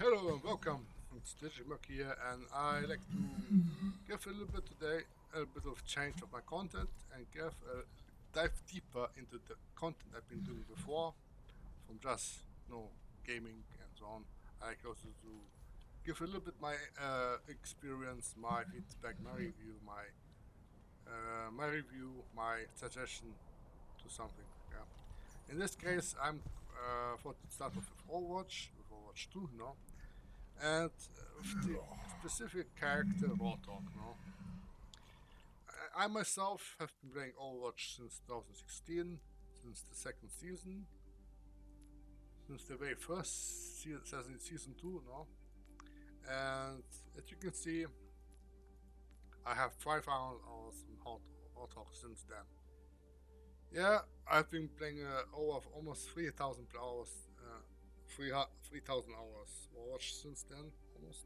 Hello and welcome. It's Digitmerc here, and I like to give a little bit today, a bit of change of my content, and give a dive deeper into the content I've been doing before, from just gaming and so on. I like also to give a little bit my experience, my feedback, my suggestion to something. Yeah. In this case, I'm for the start of Overwatch 2, and with the specific character Roadhog, I myself have been playing Overwatch since 2016, since the second season, since the very first season 2, and as you can see, I have 5 hours on Roadhog since then. Yeah, I've been playing over almost 3,000 hours, 3,000 hours Overwatch since then, almost.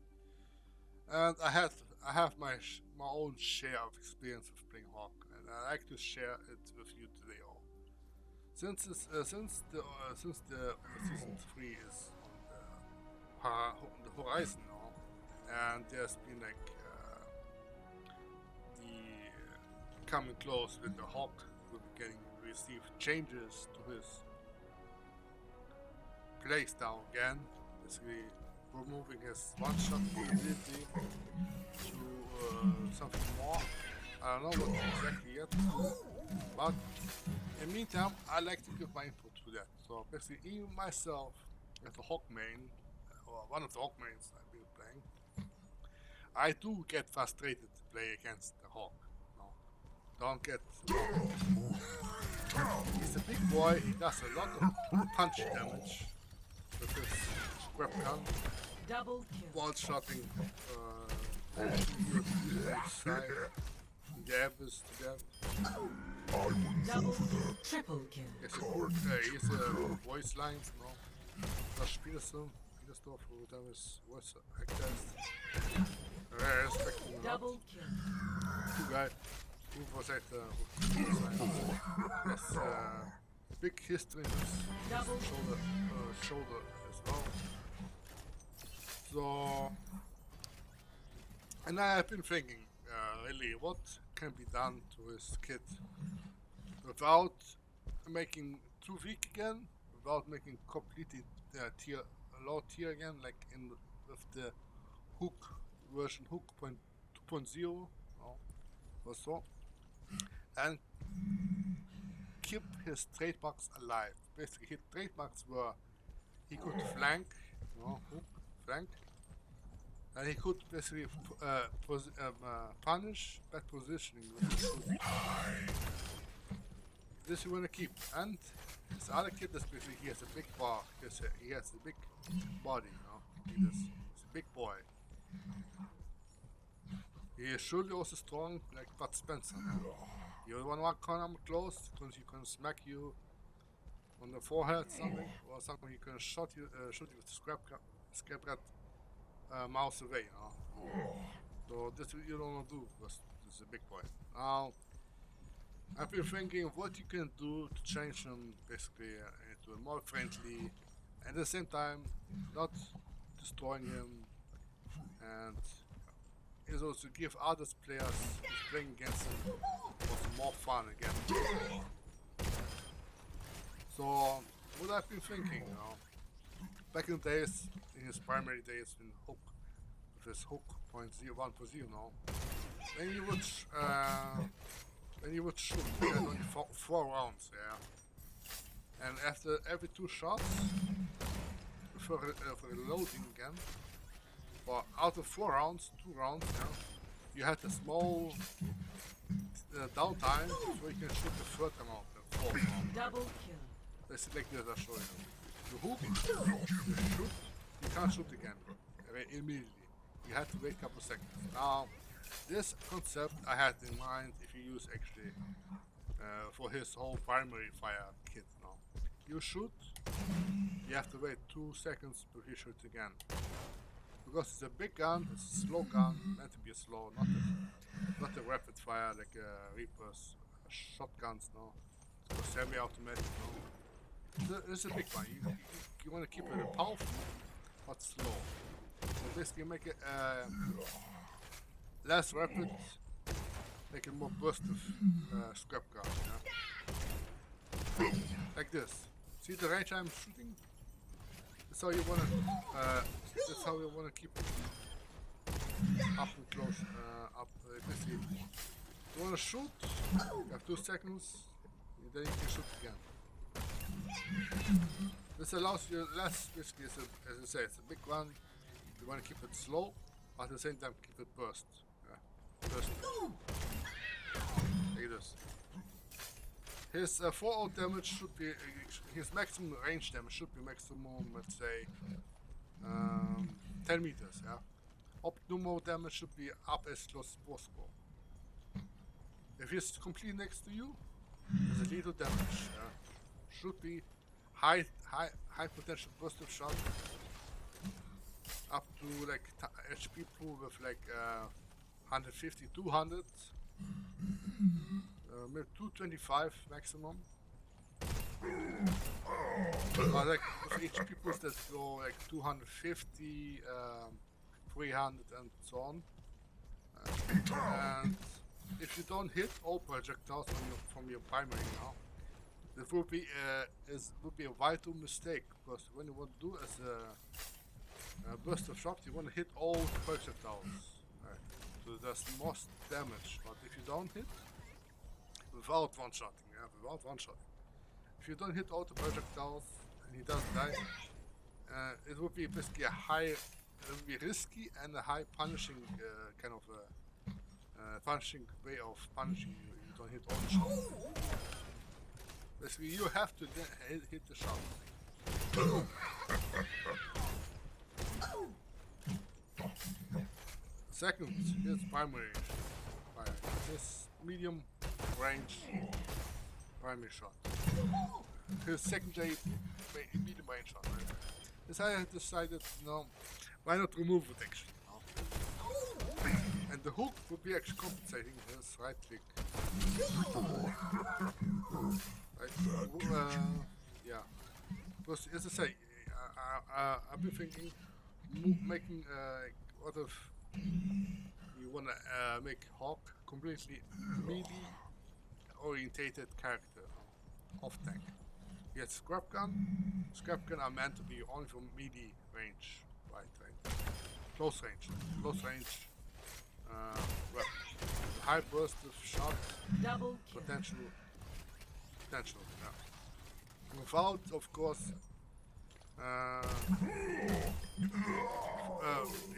And I have my own share of experience with playing Hawk, and I like to share it with you today. All since the season 3 is on the horizon now, and there's been like the coming close with the Hawk will be getting receive changes to his playstyle again, basically removing his one-shot ability to something more. I don't know what exactly yet, but in the meantime, I like to give my input to that. So basically, even myself, as a Hawk main, or one of the Hawk mains I've been playing, I do get frustrated to play against the Hawk. No, don't get. He's a big boy. He does a lot of punch damage with his grab gun. Double kill. Wall shotting side. The abyss to that. Double, triple kill. He's a voice line, Das spielst du doch, wo da ist Voice Actors. Respect. Double kill. Too geil. Who was that? Yes, big history with shoulder as well. So, and I have been thinking, really, what can be done to his kid without making too weak again, without making completely low tier again, like with the hook version, hook 2.0 or so, and keep his trademarks alive. Basically, his trademarks were he could flank, hook, flank, and he could basically punish bad positioning with his shooting. This you wanna keep, and his other kid is basically he has a big bar. He has a big body, he's a big boy. He is surely also strong, like Bud Spencer. You don't want to come close, because he can smack you on the forehead, something, or something. He can shoot you with scrap miles away. So this you don't want to do, because this is a big boy. Now, I've been thinking of what you can do to change him, basically, into a more friendly, and at the same time, not destroying him, and is also give other players who's playing against him also more fun again. So what I've been thinking, back in the days, in his primary days in Hook, with his Hook 1.0, when you would shoot, you had only four rounds, yeah. And after every 2 shots, for reloading again, but out of 4 rounds, 2 rounds, you had a small downtime before you can shoot the third amount, the 4th round. Double kill. Let's like this, I'll show you. You hook, you shoot, you can't shoot again, immediately. You have to wait a couple seconds. Now, this concept I had in mind if you use actually for his whole primary fire kit now. You shoot, you have to wait 2 seconds before you shoot again. Because it's a big gun, it's a slow gun, meant to be a slow, not a rapid fire like Reapers, shotguns, it's a semi-automatic, It's a big one. You want to keep it powerful, but slow. So basically make it less rapid, make it more burstive scrap gun. Yeah? Like this. See the range I'm shooting? That's how you wanna. That's how you wanna keep it up and close. Basically, you wanna shoot. You have 2 seconds. And then you can shoot again. This allows you less. Basically, as I say, it's a big one. You wanna keep it slow, but at the same time keep it burst. Burst. Like this. His 4-out damage should be, his maximum range damage should be maximum, let's say, 10 meters, yeah? Optimal damage should be up as close as possible. If he's completely next to you, there's a little damage, yeah? Should be high potential burst of shot, up to like HP pool with like 150, 200. Maybe 225 maximum. Like with HP pools that go like 250, 300 and so on. And if you don't hit all projectiles from your primary now, that would be a vital mistake, because when you want to do as a burst of shots, you want to hit all projectiles. Right. So that's most damage. But if you don't hit, without one-shotting, yeah, without one-shotting. If you don't hit all the projectiles and he doesn't die, it would be basically it would be risky and a high punishing kind of punishing way of punishing you. You don't hit all the shots. Basically, you have to hit the shot. Second, his primary fire. His medium range primary shot. His secondary medium range shot. Right? This I had decided, why not remove it actually? And the hook would be actually compensating his right click. Right? Yeah. Because as I say, I've been thinking, making what if you wanna make Hawk completely melee orientated character, off tank. You get scrap gun. Scrap gun are meant to be only for melee range, right? Close range weapon. High burst of shot, potential, yeah. Without, of course,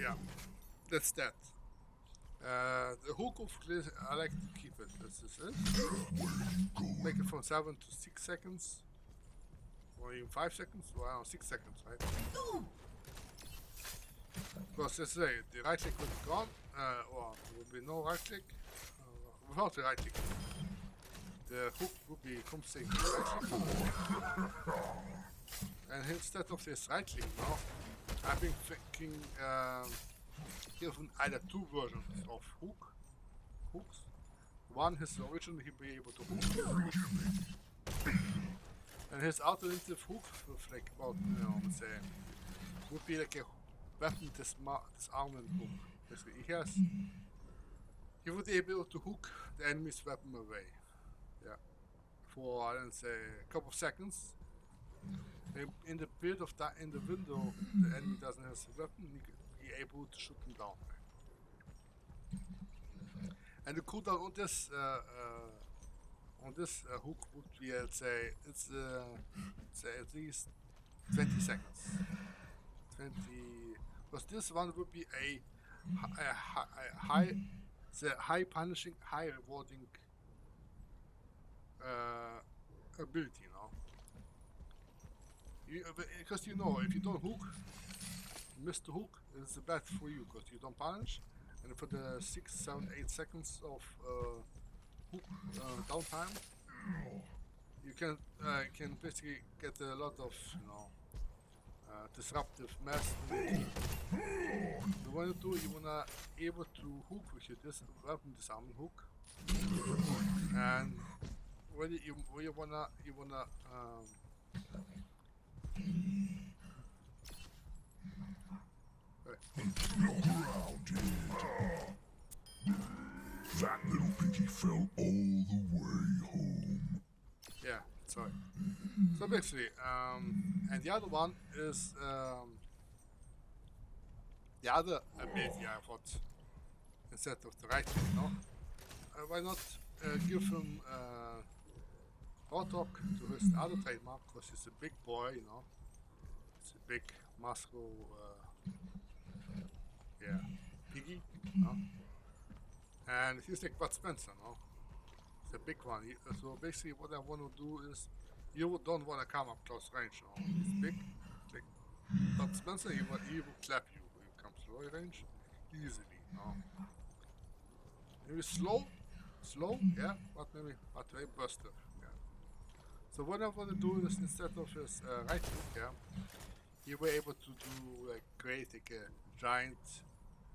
yeah, that's that. The hook of gliss, I like to keep it. This is it. Make it from 7 to 6 seconds, or even 5 seconds. Well, I don't know, 6 seconds, right? Because let's say the right click will be gone, or there will be no right click. Without the right click, the hook will be compensating the right click. And instead of this right click now, I've been thinking given either 2 versions of hooks. One is originally he'll be able to hook, and his alternative hook with like about let's say would be like a weapon disarmament hook. Basically, he would be able to hook the enemy's weapon away. Yeah, for let's say a couple of seconds. In the period of that, in the window, the enemy doesn't have a weapon. He could be able to shoot them down. And the cooldown on this hook would be, let's say, it's say at least 20 seconds. 20, because this one would be a high punishing, high rewarding ability, because if you don't hook, you miss the hook, it's bad for you because you don't punish, and for the 6, 7, 8 seconds of hook downtime, you can basically get a lot of disruptive mess. You wanna able to hook with your weapon disarming hook, and when you wanna Look around it. That little piggy fell all the way home. Yeah, sorry. So basically, and the other one is the other ability I thought instead of the right click, no? Why not give him Roadhog to his other trademark, because he's a big boy, you know. It's a big muscle, yeah, piggy, no? And he's like Bud Spencer, no? It's a big one. So basically, what I want to do is, you don't want to come up close range, no? He's big, like Bud Spencer. He will clap you when you come to low range easily, no? Maybe slow, yeah, but very buster, yeah. So what I want to do is, instead of his right click, yeah, he were able to do create like a giant,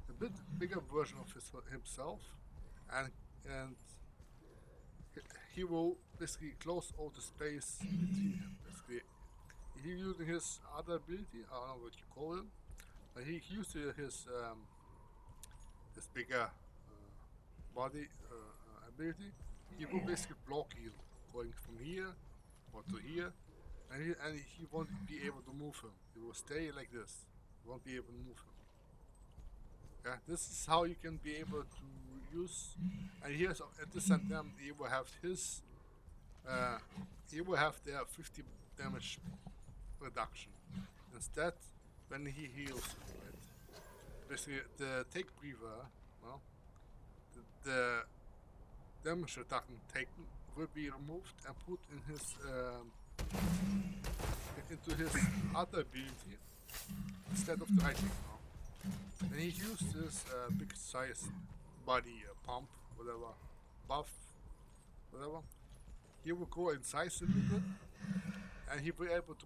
a bit bigger version of himself, and he will basically close all the space between him. Basically, he using his other ability. I don't know what you call it, but he used his bigger body ability. He will basically block you going from here or to here, and he won't be able to move him. He will stay like this. You won't be able to move him. Yeah, this is how you can be able to use. And here's at the same time he will have his. He will have their 50 damage reduction. Instead, when he heals, right? Basically, the take breather, well, the damage reduction taken will be removed and put in his into his other ability instead of the right click now. And he used this big size body pump, whatever, buff, whatever. He will go inside a little bit, and he will be able to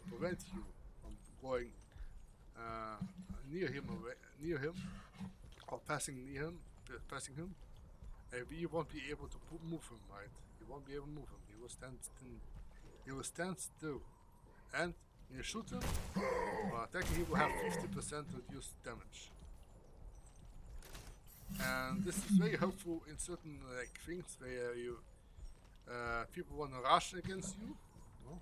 prevent you from going near him or passing him. And you won't be able to move him, right? You won't be able to move him. He will stand still. He will stand still, and when you shoot him, technically he will have 50% reduced damage. And this is very helpful in certain things where you people want to rush against you. No?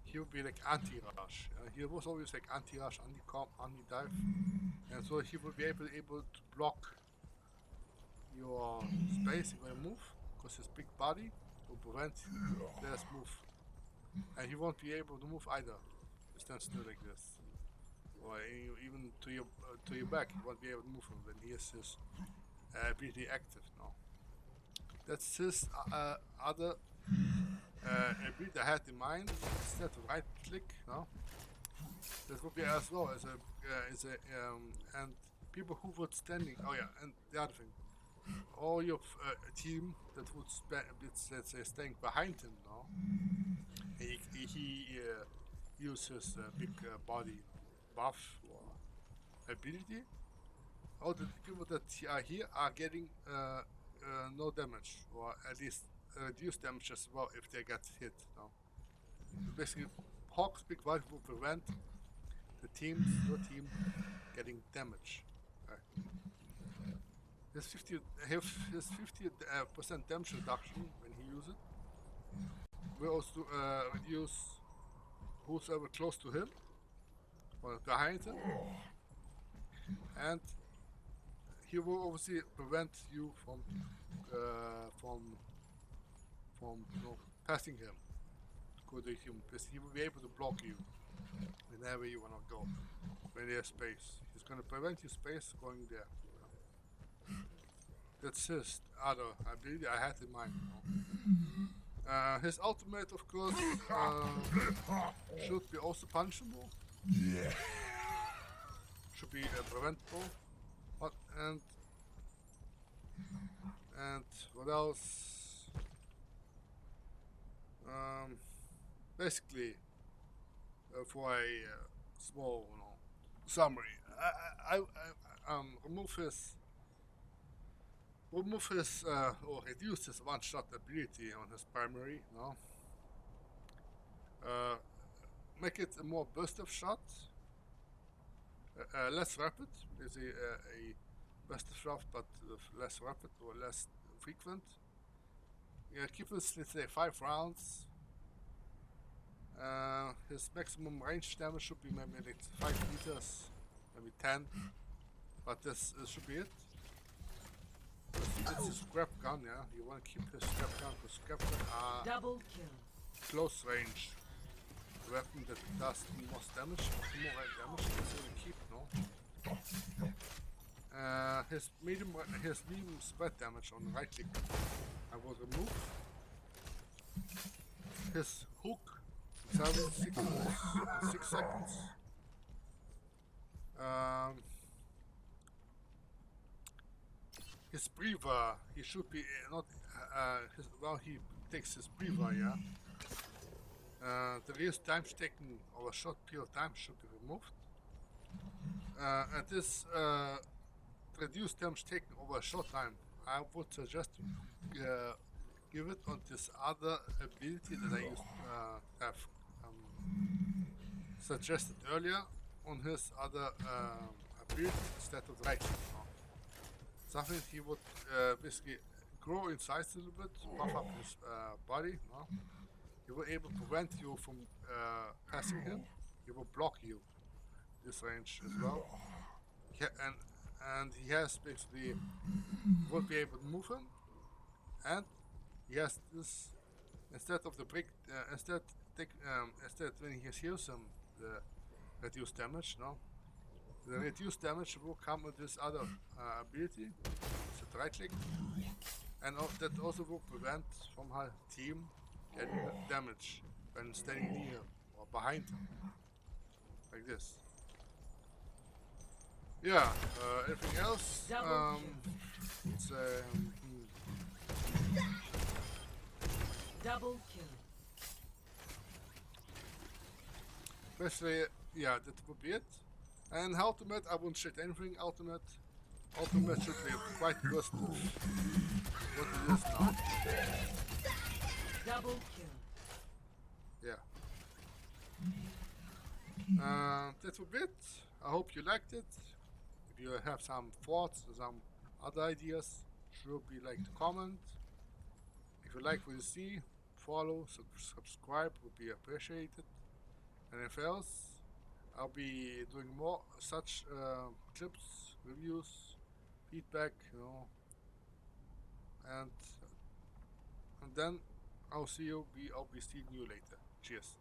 He will be like anti-rush. He was always like anti-rush, anti-comp, anti-dive, and so he will be able to block your space when you move, because his big body will prevent this move, and he won't be able to move either. You stand still like this, or even to your back. You won't be able to move him when he has his ability active now. That's his other ability I had in mind. Instead of right click, no. That would be as well as and people who would standing. Oh yeah, and the other thing. All your team that would let's say staying behind him now, he uses big body buff or ability. All the people that are here are getting no damage, or at least reduced damage as well if they get hit. No? Basically, Hawk's big body will prevent your team, getting damage. Right? His 50% damage reduction when he uses it will also reduce whoever close to him or behind him, and he will obviously prevent you from passing him. Go to him, because he will be able to block you whenever you wanna go. When there's space, he's gonna prevent your space going there. That's his other ability I had in mind. His ultimate, of course, should be also punchable. Yeah. Should be preventable. And what else? Basically, for a small summary, I remove his or reduce his one-shot ability on his primary, no? Make it a more burst of shot, less rapid. There's a best of rough, but less rapid or less frequent. Yeah, keep us, let's say, 5 rounds. His maximum range damage should be maybe like 5 meters, maybe 10. But this should be it. It's a scrap gun, yeah. You want to keep his scrap gun because scrap gun are Double kill. close range weapon that does the most damage, more damage. That's what we keep, no? His medium spread damage on the right click I will remove. His hook 6 seconds. His breather, he should be not he takes his breather, yeah. The reduced damage taken over a short period of time should be removed. And this reduced damage taken over a short time, I would suggest to give it on this other ability that I used have suggested earlier on his other ability instead of the right click. Something he would basically grow in size a little bit, buff up his body. No? He will able to prevent you from passing him. He will block you this range as well. And he has basically won't be able to move him. And he has this instead of the break instead when he heals him the reduced damage. No. The reduced damage will come with this other ability, so right click, and that also will prevent from her team getting damage when standing near or behind him, like this. Yeah, anything else? It's Double kill. basically, yeah, that would be it. And ultimate, I wouldn't shit anything. Ultimate should be quite good stuff. What it is now. Double kill. Yeah. That would be it. I hope you liked it. If you have some thoughts or some other ideas, sure be like to comment. If you like what you see, follow, subscribe would be appreciated. And if else, I'll be doing more such clips, reviews, feedback, you know, and then I'll be seeing you later. Cheers.